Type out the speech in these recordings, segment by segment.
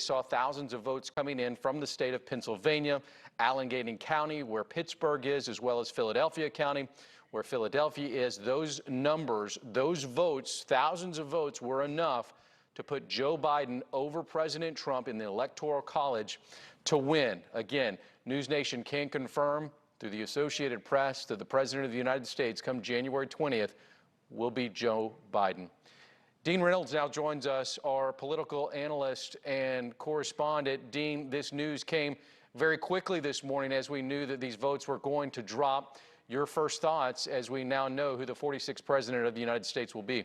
saw thousands of votes coming in from the state of Pennsylvania, Allegheny County, where Pittsburgh is, as well as Philadelphia County, where Philadelphia is. Those numbers, those votes, thousands of votes were enough to put Joe Biden over President Trump in the Electoral College to win. Again, NewsNation can confirm through the Associated Press that the President of the United States come January 20th will be Joe Biden. Dean Reynolds now joins us, our political analyst and correspondent. Dean, this news came very quickly this morning as we knew that these votes were going to drop. Your first thoughts as we now know who the 46th President of the United States will be?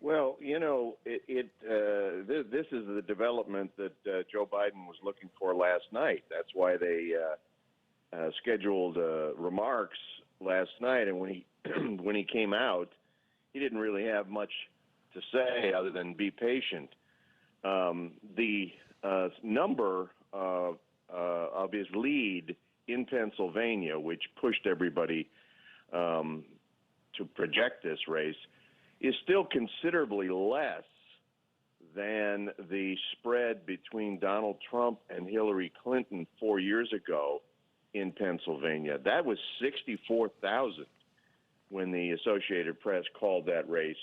Well, you know, this is the development that Joe Biden was looking for last night. That's why they scheduled remarks last night, and when he came out, he didn't really have much to say other than be patient. The number of his lead in Pennsylvania, which pushed everybody to project this race, is still considerably less than the spread between Donald Trump and Hillary Clinton 4 years ago in Pennsylvania. That was 64,000 when the Associated Press called that race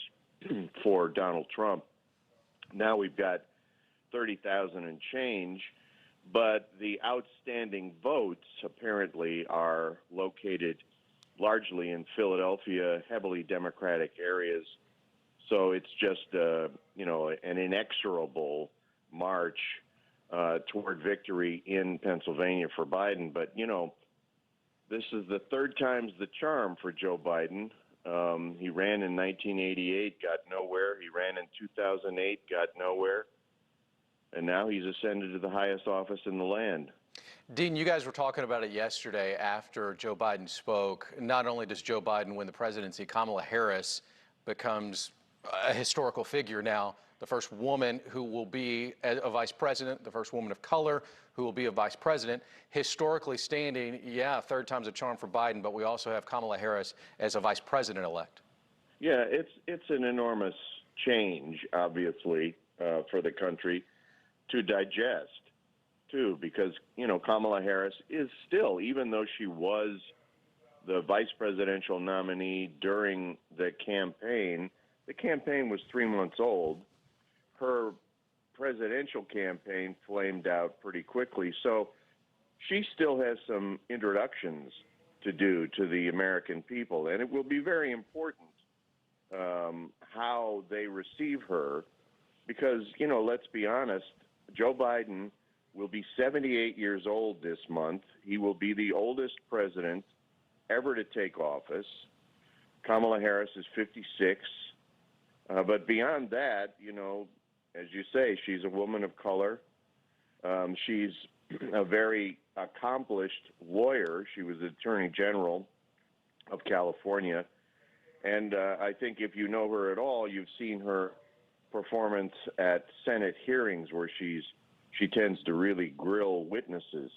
for Donald Trump. Now we've got 30,000 and change, but the outstanding votes apparently are located largely in Philadelphia, heavily Democratic areas. So it's just, you know, an inexorable march toward victory in Pennsylvania for Biden. But, you know, this is the third time's the charm for Joe Biden. He ran in 1988, got nowhere. He ran in 2008, got nowhere. And now he's ascended to the highest office in the land. Dean, you guys were talking about it yesterday after Joe Biden spoke. Not only does Joe Biden win the presidency, Kamala Harris becomes a historical figure now, the first woman who will be a vice president, the first woman of color who will be a vice president. Historically standing, yeah, third time's a charm for Biden, but we also have Kamala Harris as a vice president-elect. Yeah, it's an enormous change, obviously, for the country to digest, too, because, you know, Kamala Harris is still, even though she was the vice presidential nominee during the campaign was 3 months old. Her presidential campaign flamed out pretty quickly. So she still has some introductions to do to the American people, and it will be very important how they receive her because, you know, let's be honest, Joe Biden will be 78 years old this month. He will be the oldest president ever to take office. Kamala Harris is 56. But beyond that, you know, as you say, she's a woman of color. She's a very accomplished lawyer. She was the Attorney General of California. And I think if you know her at all, you've seen her performance at Senate hearings where she tends to really grill witnesses.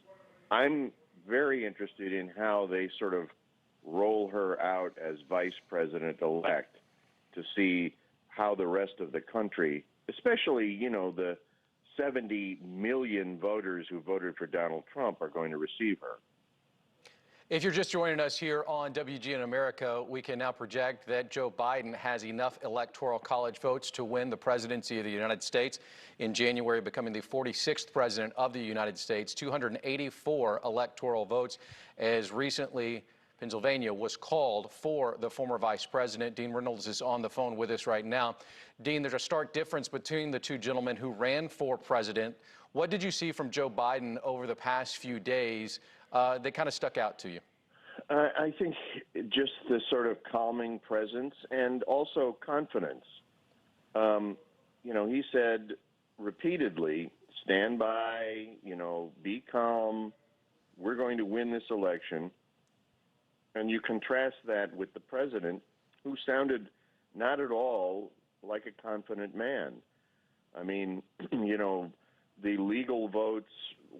I'm very interested in how they sort of roll her out as vice president-elect to see how the rest of the country, especially, you know, the 70 million voters who voted for Donald Trump, are going to receive her. If you're just joining us here on WGN America, we can now project that Joe Biden has enough electoral college votes to win the presidency of the United States in January, becoming the 46th president of the United States. 284 electoral votes. As recently, Pennsylvania was called for the former vice president. Dean Reynolds is on the phone with us right now. Dean, there's a stark difference between the two gentlemen who ran for president. What did you see from Joe Biden over the past few days that kind of stuck out to you? I think just the sort of calming presence and also confidence. You know, he said repeatedly, stand by, you know, be calm. We're going to win this election. And you contrast that with the president, who sounded not at all like a confident man. I mean, you know, the legal votes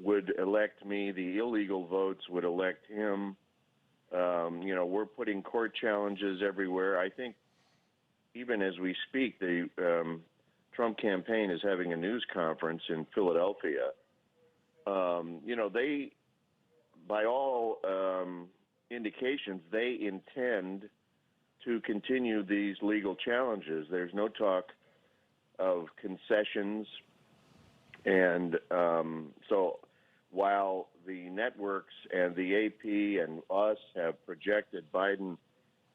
would elect me, the illegal votes would elect him. You know, we're putting court challenges everywhere. I think even as we speak, the Trump campaign is having a news conference in Philadelphia. They, by all indications, they intend to continue these legal challenges. There's no talk of concessions. And so while the networks and the AP and us have projected Biden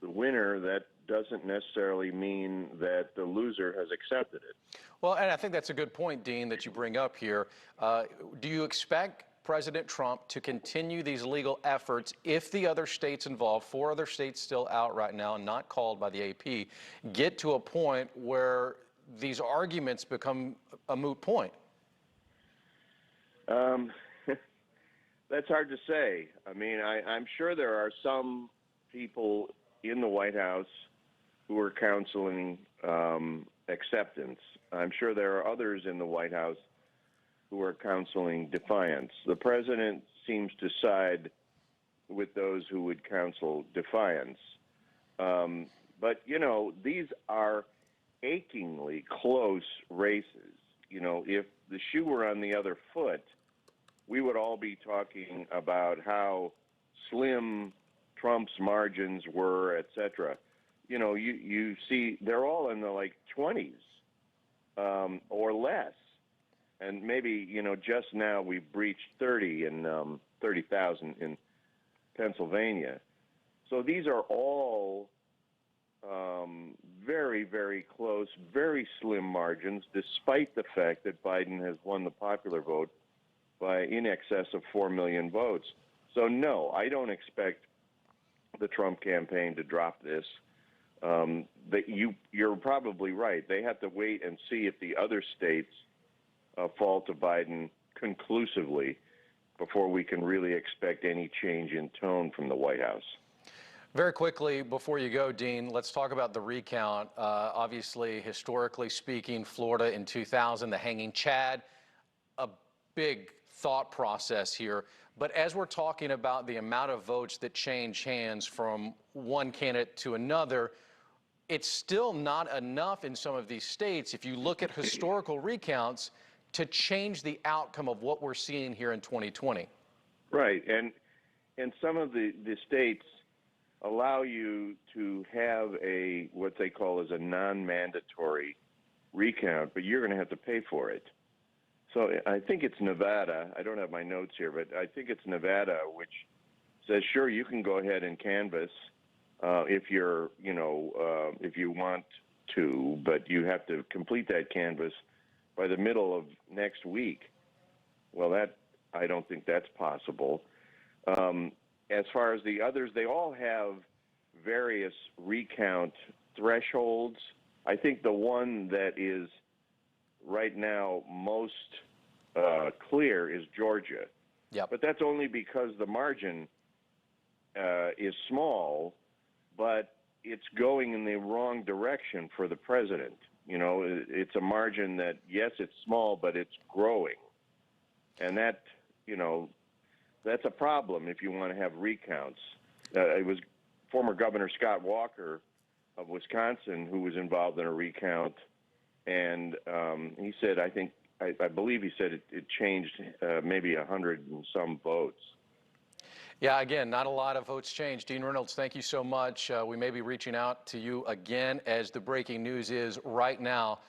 the winner, that doesn't necessarily mean that the loser has accepted it. Well, and I think that's a good point, Dean, that you bring up here. Do you expect President Trump to continue these legal efforts if the other states involved, 4 other states still out right now and not called by the AP, get to a point where these arguments become a moot point? That's hard to say. I mean, I'm sure there are some people in the White House who are counseling acceptance. I'm sure there are others in the White House who are counseling defiance. The president seems to side with those who would counsel defiance. But, these are achingly close races. If the shoe were on the other foot, we would all be talking about how slim Trump's margins were, et cetera. You see they're all in the 20s or less. And maybe, just now we breached 30,000 in Pennsylvania. So these are all very, very close, very slim margins, despite the fact that Biden has won the popular vote by in excess of 4 million votes. So, no, I don't expect the Trump campaign to drop this. You're probably right. They have to wait and see if the other states fall to Biden conclusively before we can really expect any change in tone from the White House. Very quickly, before you go, Dean, let's talk about the recount. Obviously, historically speaking, Florida in 2000, the hanging Chad, a big thought process here. But as we're talking about the amount of votes that change hands from one candidate to another, it's still not enough in some of these states, if you look at historical recounts, to change the outcome of what we're seeing here in 2020. Right, and some of the states allow you to have what they call as a non-mandatory recount, but you're going to have to pay for it. So I think it's Nevada. I don't have my notes here, but I think it's Nevada, which says, sure, you can go ahead and canvass if if you want to, but you have to complete that canvass by the middle of next week. Well, I don't think that's possible. As far as the others, they all have various recount thresholds. I think the one that is right now most clear is Georgia. Yep. But that's only because the margin is small, but it's going in the wrong direction for the president. It's a margin that, yes, it's small, but it's growing. And that, that's a problem if you want to have recounts. It was former Governor Scott Walker of Wisconsin who was involved in a recount, and he said, I believe he said it changed maybe 100 and some votes. Yeah, again, not a lot of votes changed. Dean Reynolds, thank you so much. We may be reaching out to you again, as the breaking news is right now.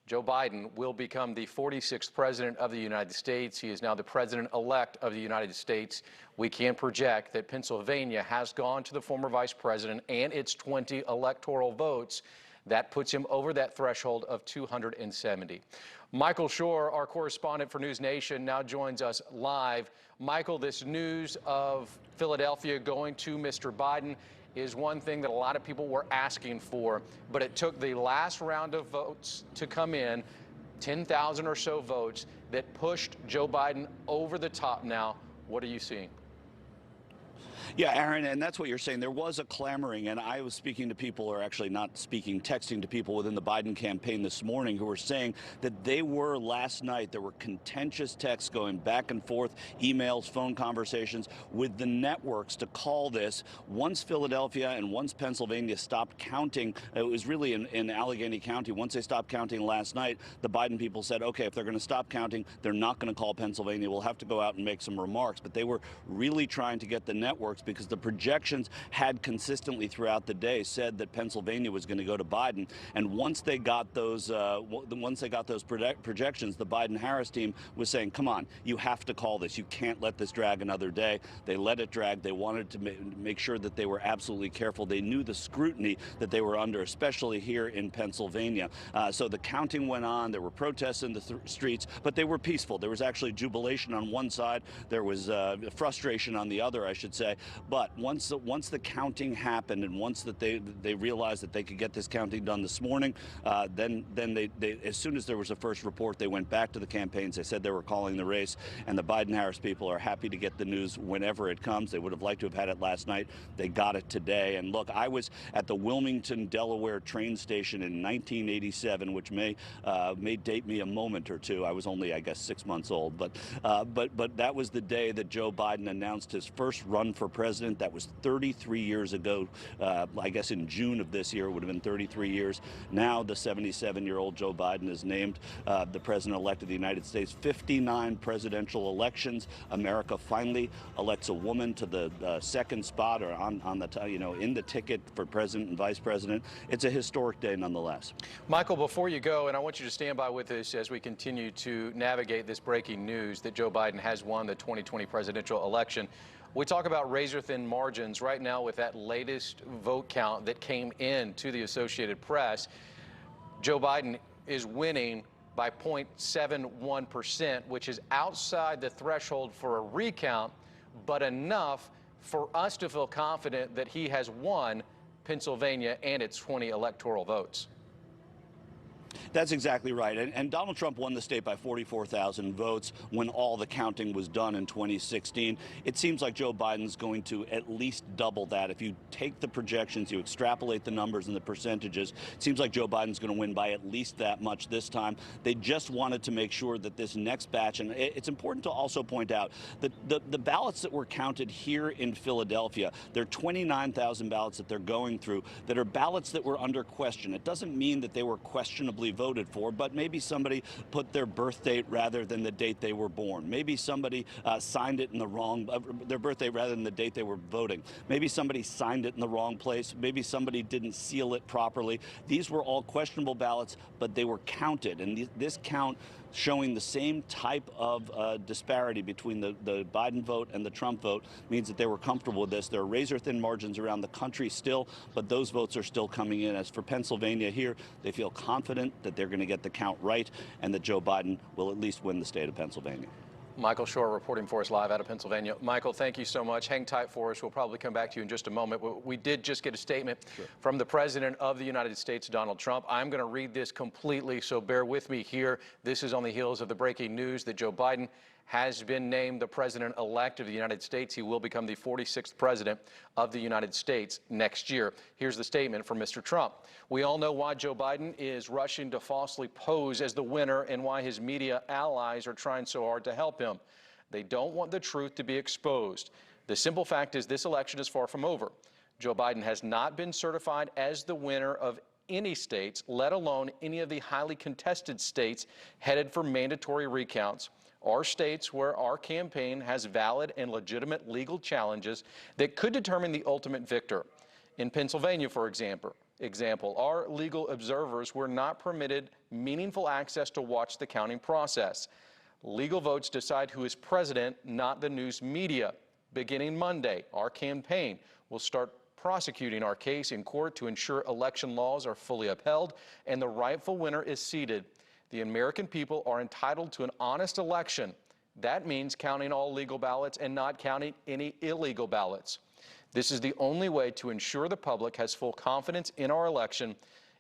Joe Biden will become the 46th president of the United States. He is now the president-elect of the United States. We can project that Pennsylvania has gone to the former vice president and its 20 electoral votes. That puts him over that threshold of 270. Michael Shore, our correspondent for NewsNation, now joins us live. Michael, this news of Philadelphia going to Mr. Biden is one thing that a lot of people were asking for, but it took the last round of votes to come in, 10,000 or so votes, that pushed Joe Biden over the top now. What are you seeing? Yeah, Aaron, and that's what you're saying. There was a clamoring, and I was speaking to people, or actually not speaking, texting to people within the Biden campaign this morning who were saying that they were last night, there were contentious texts going back and forth, emails, phone conversations with the networks to call this. Once Philadelphia and once Pennsylvania stopped counting, it was really in Allegheny County, once they stopped counting last night, the Biden people said, okay, if they're going to stop counting, they're not going to call Pennsylvania. We'll have to go out and make some remarks. But they were really trying to get the networks, because the projections had consistently throughout the day said that Pennsylvania was going to go to Biden. And once they got those projections, the Biden-Harris team was saying, come on, you have to call this. You can't let this drag another day. They let it drag. They wanted to make sure that they were absolutely careful. They knew the scrutiny that they were under, especially here in Pennsylvania. So the counting went on. There were protests in the streets, but they were peaceful. There was actually jubilation on one side. There was frustration on the other, I should say. But once the counting happened, and once that they realized that they could get this counting done this morning, then they as soon as there was a first report, they went back to the campaigns. They said they were calling the race, and the Biden-Harris people are happy to get the news whenever it comes. They would have liked to have had it last night. They got it today. And look, I was at the Wilmington, Delaware train station in 1987, which may date me a moment or two. I was only, I guess, 6 months old, but that was the day that Joe Biden announced his first run for president. That was 33 years ago. I guess in June of this year, it would have been 33 years. Now the 77-year-old Joe Biden is named the president-elect of the United States. 59 presidential elections. America finally elects a woman to the second spot, or on the in the ticket for president and vice president. It's a historic day nonetheless. Michael, before you go, and I want you to stand by with us as we continue to navigate this breaking news that Joe Biden has won the 2020 presidential election. We talk about razor-thin margins right now with that latest vote count that came in to the Associated Press. Joe Biden is winning by 0.71%, which is outside the threshold for a recount, but enough for us to feel confident that he has won Pennsylvania and its 20 electoral votes. That's exactly right. And Donald Trump won the state by 44,000 votes when all the counting was done in 2016. It seems like Joe Biden's going to at least double that. If you take the projections, you extrapolate the numbers and the percentages, it seems like Joe Biden's going to win by at least that much this time. They just wanted to make sure that this next batch, and it's important to also point out that the ballots that were counted here in Philadelphia, there are 29,000 ballots that they're going through that are ballots that were under question. It doesn't mean that they were questionably voted for, but maybe somebody put their birth date rather than the date they were born. Maybe somebody signed it in the wrong, their birth date rather than the date they were voting. Maybe somebody signed it in the wrong place. Maybe somebody didn't seal it properly. These were all questionable ballots, but they were counted. And this count showing the same type of disparity between the Biden vote and the Trump vote means that they were comfortable with this. There are razor-thin margins around the country still, but those votes are still coming in. As for Pennsylvania here, they feel confident that they're going to get the count right and that Joe Biden will at least win the state of Pennsylvania. Michael Shore reporting for us live out of Pennsylvania. Michael, thank you so much. Hang tight for us. We'll probably come back to you in just a moment. We did just get a statement from the President of the United States, Donald Trump. I'm going to read this completely, so bear with me here. This is on the heels of the breaking news that Joe Biden has been named the president-elect of the United States. He will become the 46th president of the United States next year. Here's the statement from Mr. Trump. We all know why Joe Biden is rushing to falsely pose as the winner and why his media allies are trying so hard to help him. They don't want the truth to be exposed. The simple fact is this election is far from over. Joe Biden has not been certified as the winner of any states, let alone any of the highly contested states headed for mandatory recounts, or states where our campaign has valid and legitimate legal challenges that could determine the ultimate victor. In Pennsylvania, for example, our legal observers were not permitted meaningful access to watch the counting process. Legal votes decide who is president, not the news media. Beginning Monday, our campaign will start prosecuting our case in court to ensure election laws are fully upheld and the rightful winner is seated. The American people are entitled to an honest election. That means counting all legal ballots and not counting any illegal ballots. This is the only way to ensure the public has full confidence in our election.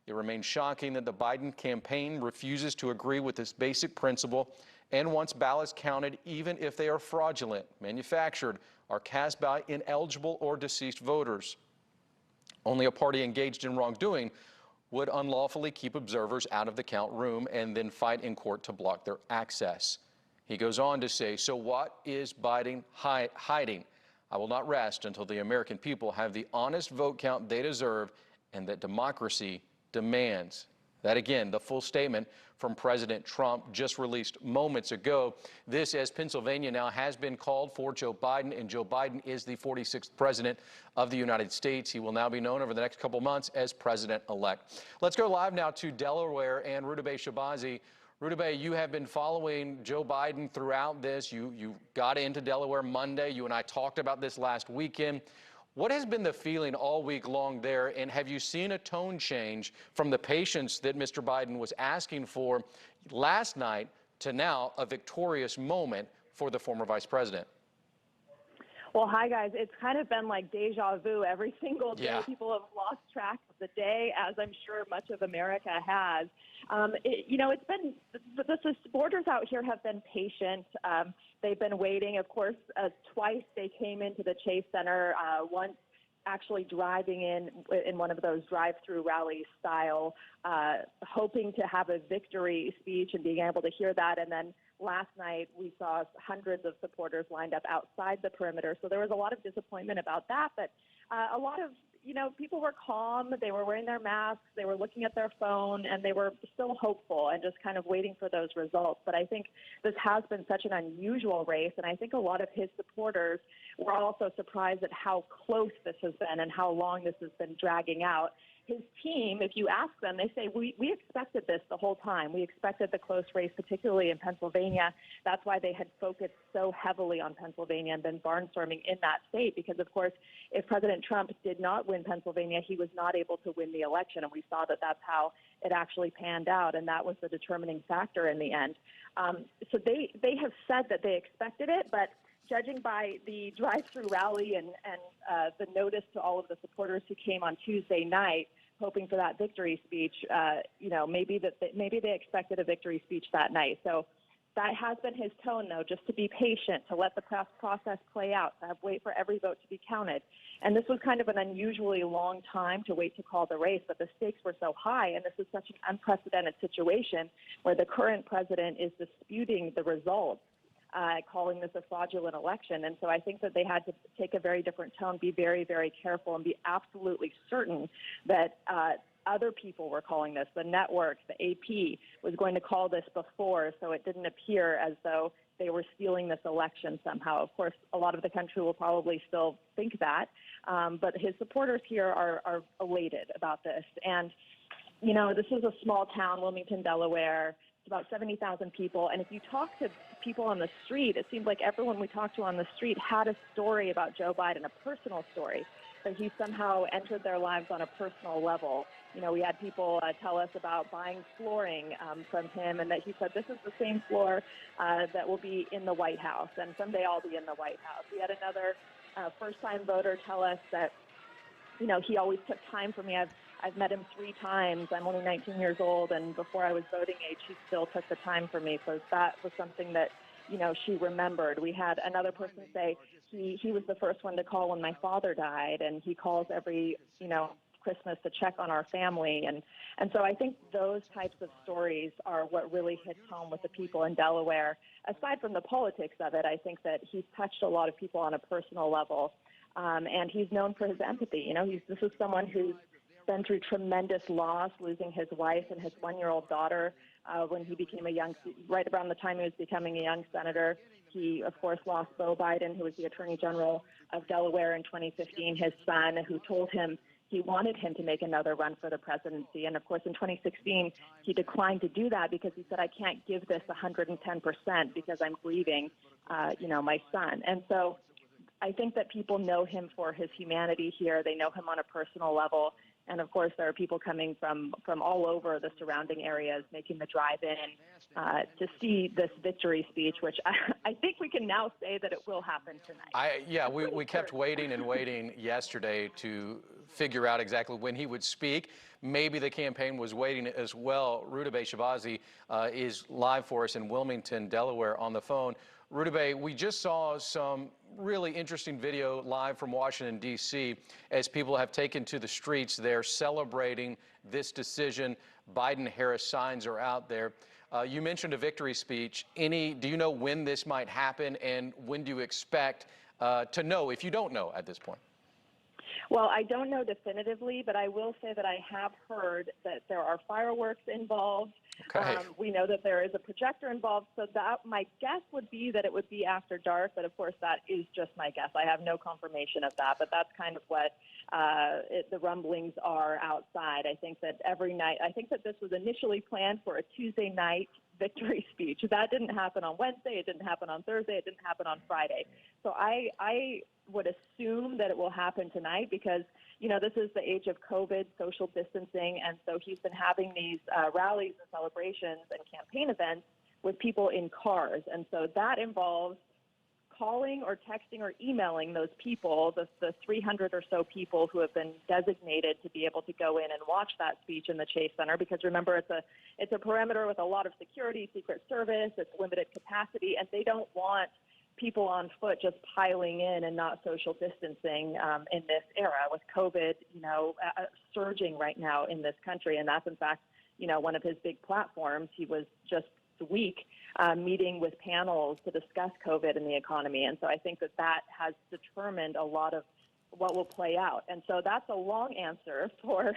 It remains shocking that the Biden campaign refuses to agree with this basic principle and wants ballots counted even if they are fraudulent, manufactured, are cast by ineligible or deceased voters. Only a party engaged in wrongdoing would unlawfully keep observers out of the count room and then fight in court to block their access. He goes on to say, so what is Biden hiding? I will not rest until the American people have the honest vote count they deserve and that democracy demands. That again, the full statement from President Trump just released moments ago. This as Pennsylvania now has been called for Joe Biden, and Joe Biden is the 46th president of the United States. He will now be known over the next couple months as president-elect. Let's go live now to Delaware and Rudabeh Shabazi. Rudabeh, you have been following Joe Biden throughout this. You got into Delaware Monday. You and I talked about this last weekend. What has been the feeling all week long there, and have you seen a tone change from the patience that Mr. Biden was asking for last night to now a victorious moment for the former vice president? Well, hi, guys. It's kind of been like deja vu every single day. Yeah. People have lost track of the day, as I'm sure much of America has. It's been the supporters out here have been patient. They've been waiting. Of course, twice they came into the Chase Center, once actually driving in one of those drive-through rally style, hoping to have a victory speech and being able to hear that. And then last night we saw hundreds of supporters lined up outside the perimeter. So there was a lot of disappointment about that, but a lot of people were calm. They were wearing their masks. They were looking at their phone, and they were still hopeful and just kind of waiting for those results. But I think this has been such an unusual race, and I think a lot of his supporters were also surprised at how close this has been and how long this has been dragging out. His team, if you ask them, they say, we expected this the whole time. We expected the close race, particularly in Pennsylvania. That's why they had focused so heavily on Pennsylvania and been barnstorming in that state, because, of course, if President Trump did not win Pennsylvania, he was not able to win the election. And we saw that that's how it actually panned out, and that was the determining factor in the end. So they have said that they expected it, but judging by the drive-through rally and the notice to all of the supporters who came on Tuesday night, hoping for that victory speech, maybe they expected a victory speech that night. So that has been his tone, though, just to be patient, to let the process play out, to wait for every vote to be counted. And this was kind of an unusually long time to wait to call the race, but the stakes were so high, and this is such an unprecedented situation where the current president is disputing the results, calling this a fraudulent election. And so I think that they had to take a very different tone, be very, very careful, and be absolutely certain that other people were calling this. The network, the AP, was going to call this before, so it didn't appear as though they were stealing this election somehow. Of course, a lot of the country will probably still think that, but his supporters here are elated about this. And, this is a small town, Wilmington, Delaware. It's about 70,000 people. And if you talk to people on the street, it seems like everyone we talked to on the street had a story about Joe Biden, a personal story, that he somehow entered their lives on a personal level. We had people tell us about buying flooring from him, and that he said, this is the same floor that will be in the White House, and someday I'll be in the White House. We had another first-time voter tell us that, he always took time for me. I've met him 3 times. I'm only 19 years old, and before I was voting age, he still took the time for me. So that was something that, she remembered. We had another person say he was the first one to call when my father died, and he calls every, Christmas to check on our family. And so I think those types of stories are what really hits home with the people in Delaware. Aside from the politics of it, I think that he's touched a lot of people on a personal level, and he's known for his empathy. This is someone who's been through tremendous loss, losing his wife and his 1-year-old daughter when he became right around the time he was becoming a young senator. He, of course, lost Beau Biden, who was the Attorney General of Delaware in 2015, his son, who told him he wanted him to make another run for the presidency. And, of course, in 2016, he declined to do that because he said, I can't give this 110% because I'm grieving, my son. And so I think that people know him for his humanity here. They know him on a personal level. And, of course, there are people coming from all over the surrounding areas making the drive in to see this victory speech, which I think we can now say that it will happen tonight. We kept waiting and waiting yesterday to figure out exactly when he would speak. Maybe the campaign was waiting as well. Rudabeh Shabazi is live for us in Wilmington, Delaware on the phone. Rudabeh, we just saw some really interesting video live from Washington, D.C. as people have taken to the streets there celebrating this decision. Biden-Harris signs are out there. You mentioned a victory speech. Do you know when this might happen, and when do you expect to know, if you don't know at this point? Well, I don't know definitively, but I will say that I have heard that there are fireworks involved. Okay. We know that there is a projector involved, so that my guess would be that it would be after dark, but of course that is just my guess. I have no confirmation of that, but that's kind of what the rumblings are outside. I think that every night, I think that this was initially planned for a Tuesday night victory speech. That didn't happen on Wednesday, it didn't happen on Thursday, it didn't happen on Friday. So I would assume that it will happen tonight because, you know, this is the age of COVID, social distancing, and so he's been having these rallies and celebrations and campaign events with people in cars. And so that involves calling or texting or emailing those people, the 300 or so people who have been designated to be able to go in and watch that speech in the Chase Center. Because remember, it's a perimeter with a lot of security, Secret Service, it's limited capacity, and they don't want people on foot just piling in and not social distancing in this era with COVID, surging right now in this country. And that's, in fact, one of his big platforms. He was just this week meeting with panels to discuss COVID and the economy. And so I think that has determined a lot of what will play out. And so that's a long answer for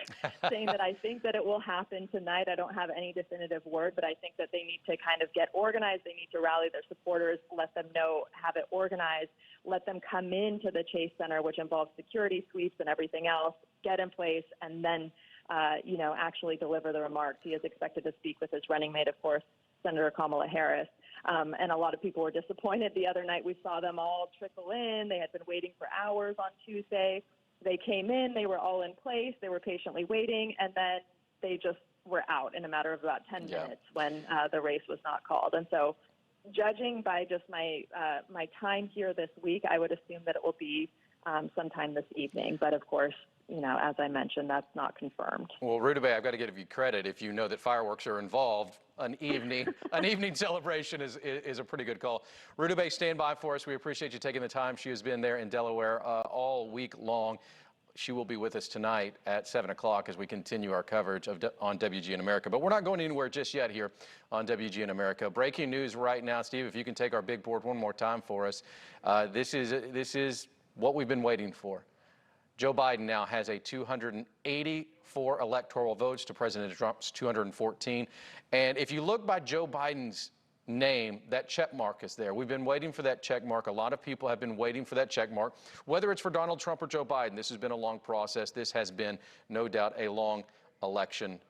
saying that I think that it will happen tonight. I don't have any definitive word, but I think that they need to kind of get organized. They need to rally their supporters, let them know, have it organized, let them come into the Chase Center, which involves security sweeps and everything else, get in place, and then, actually deliver the remarks. He is expected to speak with his running mate, of course, Senator Kamala Harris. And a lot of people were disappointed the other night. We saw them all trickle in. They had been waiting for hours on Tuesday. They came in. They were all in place. They were patiently waiting. And then they just were out in a matter of about 10 minutes when the race was not called. And so judging by just my time here this week, I would assume that it will be sometime this evening. But, of course, as I mentioned, that's not confirmed. Well, Rudabeh, I've got to give you credit. If you know that fireworks are involved, an evening celebration is a pretty good call. Rudabeh, stand by for us. We appreciate you taking the time. She has been there in Delaware all week long. She will be with us tonight at 7 o'clock as we continue our coverage on WGN America. But we're not going anywhere just yet here on WGN America. Breaking news right now, Steve, if you can take our big board one more time for us. This is what we've been waiting for. Joe Biden now has a 284 electoral votes to President Trump's 214. And if you look by Joe Biden's name, that check mark is there. We've been waiting for that check mark. A lot of people have been waiting for that check mark. Whether it's for Donald Trump or Joe Biden, this has been a long process. This has been, no doubt, a long election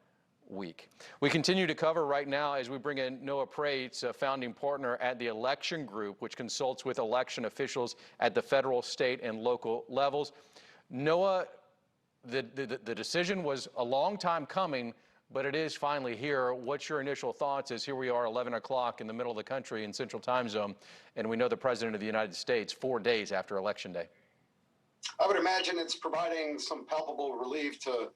week. We continue to cover right now as we bring in Noah Prates, a founding partner at the Election Group, which consults with election officials at the federal, state, and local levels. Noah, the decision was a long time coming, but it is finally here. What's your initial thoughts as here we are 11 o'clock in the middle of the country in Central Time Zone, and we know the President of the United States 4 days after Election Day? I would imagine it's providing some palpable relief to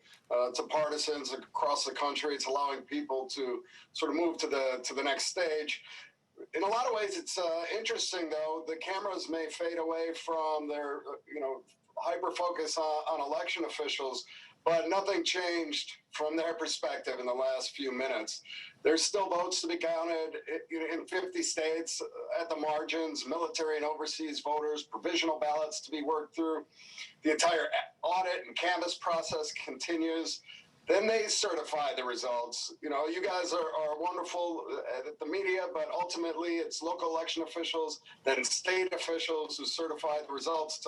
partisans across the country. It's allowing people to sort of move to the next stage. In a lot of ways, it's interesting, though. The cameras may fade away from their, hyper focus on election officials, but nothing changed from their perspective in the last few minutes. There's still votes to be counted in 50 states at the margins, military and overseas voters, provisional ballots to be worked through. The entire audit and canvass process continues. Then they certify the results. You guys are wonderful at the media, but ultimately it's local election officials, then state officials who certify the results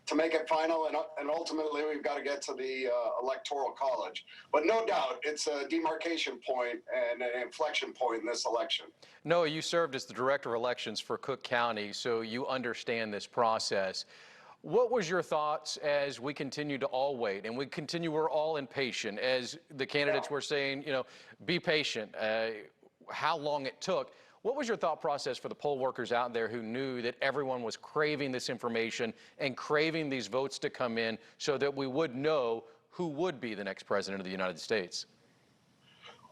to make it final. And ultimately we've got to get to the Electoral College. But no doubt it's a demarcation point and an inflection point in this election. Noah, you served as the Director of Elections for Cook County, so you understand this process. What was your thoughts as we continue to all wait and we're all impatient as the candidates were saying, be patient, how long it took? What was your thought process for the poll workers out there who knew that everyone was craving this information and craving these votes to come in so that we would know who would be the next president of the United States?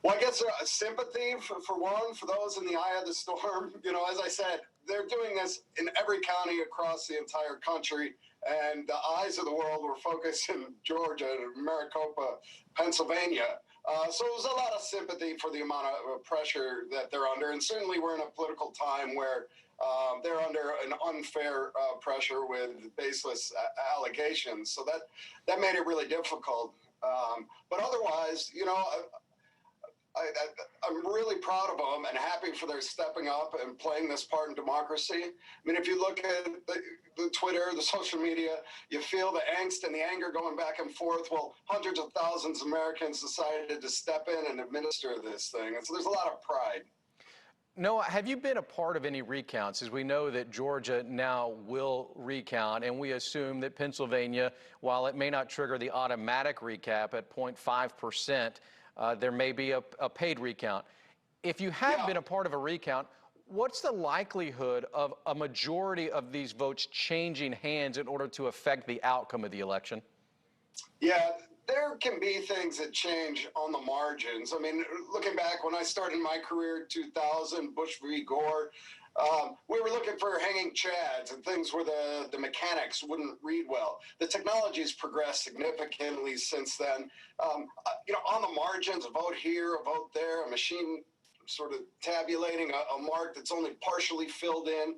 Well, I guess sympathy for one, for those in the eye of the storm. You know, as I said, they're doing this in every county across the entire country, and the eyes of the world were focused in Georgia, Maricopa, Pennsylvania. So it was a lot of sympathy for the amount of pressure that they're under, and certainly we're in a political time where they're under an unfair pressure with baseless allegations. So that made it really difficult. But otherwise, you know, I'm really proud of them and happy for their stepping up and playing this part in democracy. I mean, if you look at the Twitter, the social media, you feel the angst and the anger going back and forth. Well, hundreds of thousands of Americans decided to step in and administer this thing. And so there's a lot of pride. Noah, have you been a part of any recounts? As we know that Georgia now will recount, and we assume that Pennsylvania, while it may not trigger the automatic recap at 0.5%, there may be a paid recount. If you have been a part of a recount, what's the likelihood of a majority of these votes changing hands in order to affect the outcome of the election? Yeah, there can be things that change on the margins. I mean, looking back when I started my career in 2000, Bush v. Gore, we were looking for hanging chads and things where the mechanics wouldn't read well. The technology's progressed significantly since then. You know, on the margins, a vote here, a vote there, a machine sort of tabulating a mark that's only partially filled in,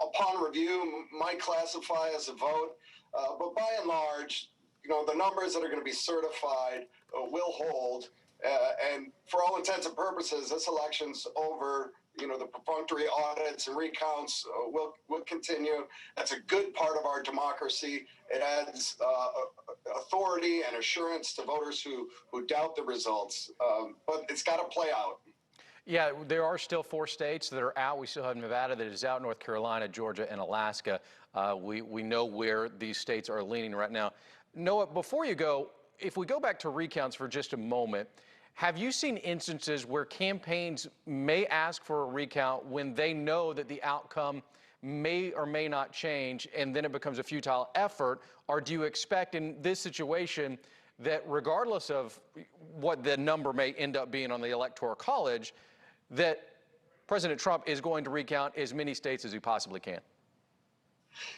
upon review, might classify as a vote. But by and large, you know, the numbers that are going to be certified will hold. And for all intents and purposes, this election's over. You know, the perfunctory audits and recounts will continue. That's a good part of our democracy. It adds authority and assurance to voters who doubt the results. But it's got to play out. Yeah, there are still 4 states that are out. We still have Nevada that is out, North Carolina, Georgia, and Alaska. We know where these states are leaning right now. Noah, before you go, if we go back to recounts for just a moment, have you seen instances where campaigns may ask for a recount when they know that the outcome may or may not change, and then it becomes a futile effort? Or do you expect in this situation that regardless of what the number may end up being on the Electoral College, that President Trump is going to recount as many states as he possibly can?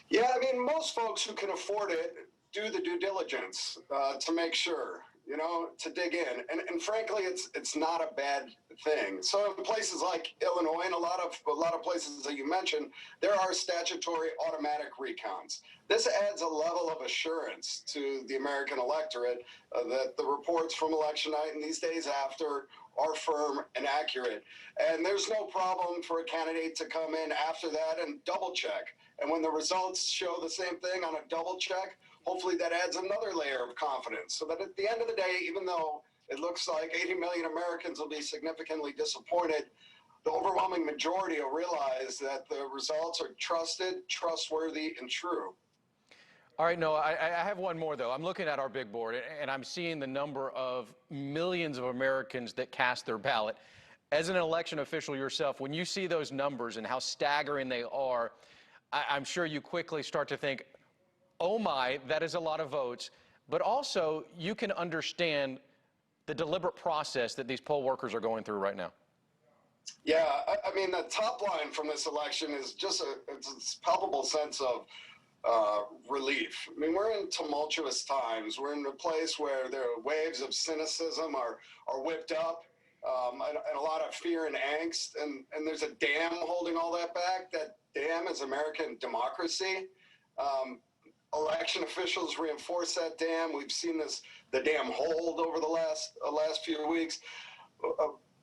Yeah, I mean, most folks who can afford it do the due diligence to make sure, you know, to dig in. And frankly, it's not a bad thing. So in places like Illinois and a lot of places that you mentioned, there are statutory automatic recounts. This adds a level of assurance to the American electorate that the reports from election night and these days after are firm and accurate. And there's no problem for a candidate to come in after that and double check. And when the results show the same thing on a double check, hopefully that adds another layer of confidence so that at the end of the day, even though it looks like 80 million Americans will be significantly disappointed, the overwhelming majority will realize that the results are trusted, trustworthy, and true. All right, Noah, I have one more, though. I'm looking at our big board, and I'm seeing the number of millions of Americans that cast their ballot. As an election official yourself, when you see those numbers and how staggering they are, I'm sure you quickly start to think, oh my, that is a lot of votes. But also, you can understand the deliberate process that these poll workers are going through right now. Yeah, I mean, the top line from this election is just it's a palpable sense of relief. I mean, we're in tumultuous times. We're in a place where there are waves of cynicism are whipped up, and a lot of fear and angst, and there's a dam holding all that back. That dam is American democracy. Election officials reinforce that dam. We've seen the dam hold over the last few weeks.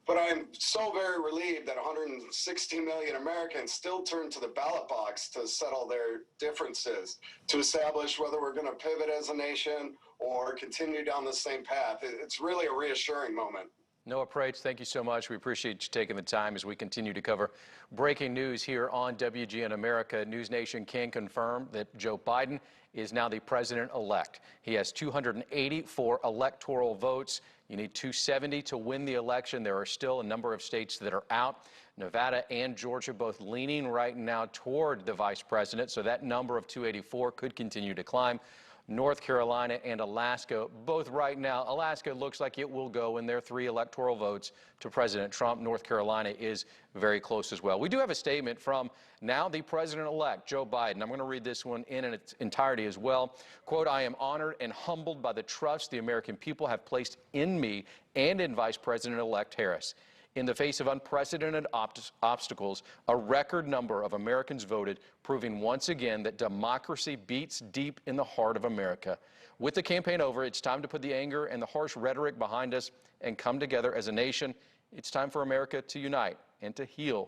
But I'm so very relieved that 160 million Americans still turn to the ballot box to settle their differences, to establish whether we're going to pivot as a nation or continue down the same path. It's really a reassuring moment. Noah Prates, thank you so much. We appreciate you taking the time as we continue to cover breaking news here on WGN America. NewsNation can confirm that Joe Biden is now the president-elect. He has 284 electoral votes. You need 270 to win the election. There are still a number of states that are out. Nevada and Georgia both leaning right now toward the vice president, so that number of 284 could continue to climb. North Carolina and Alaska, both right now. Alaska looks like it will go in their 3 electoral votes to President Trump. North Carolina is very close as well. We do have a statement from now the president-elect, Joe Biden. I'm going to read this one in its entirety as well. Quote, "I am honored and humbled by the trust the American people have placed in me and in Vice President-elect Harris. In the face of unprecedented obstacles, a record number of Americans voted, proving once again that democracy beats deep in the heart of America. With the campaign over, it's time to put the anger and the harsh rhetoric behind us and come together as a nation. It's time for America to unite and to heal.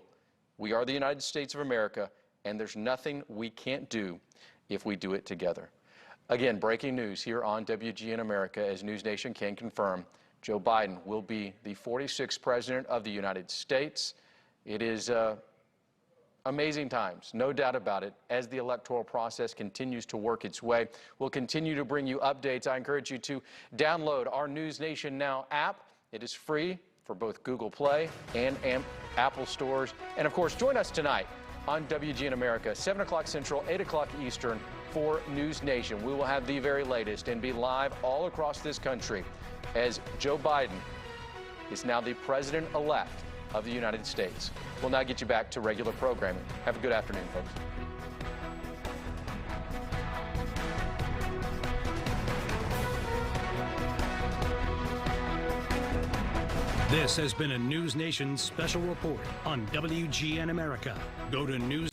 We are the United States of America, and there's nothing we can't do if we do it together." Again, breaking news here on WGN America, as NewsNation can confirm. Joe Biden will be the 46th president of the United States. It is amazing times, no doubt about it, as the electoral process continues to work its way. We'll continue to bring you updates. I encourage you to download our NewsNation Now app. It is free for both Google Play and Apple stores. And of course, join us tonight on WGN America, 7 o'clock Central, 8 o'clock Eastern for NewsNation. We will have the very latest and be live all across this country as Joe Biden is now the president-elect of the United States. We'll now get you back to regular programming. Have a good afternoon, folks. This has been a NewsNation special report on WGN America. Go to News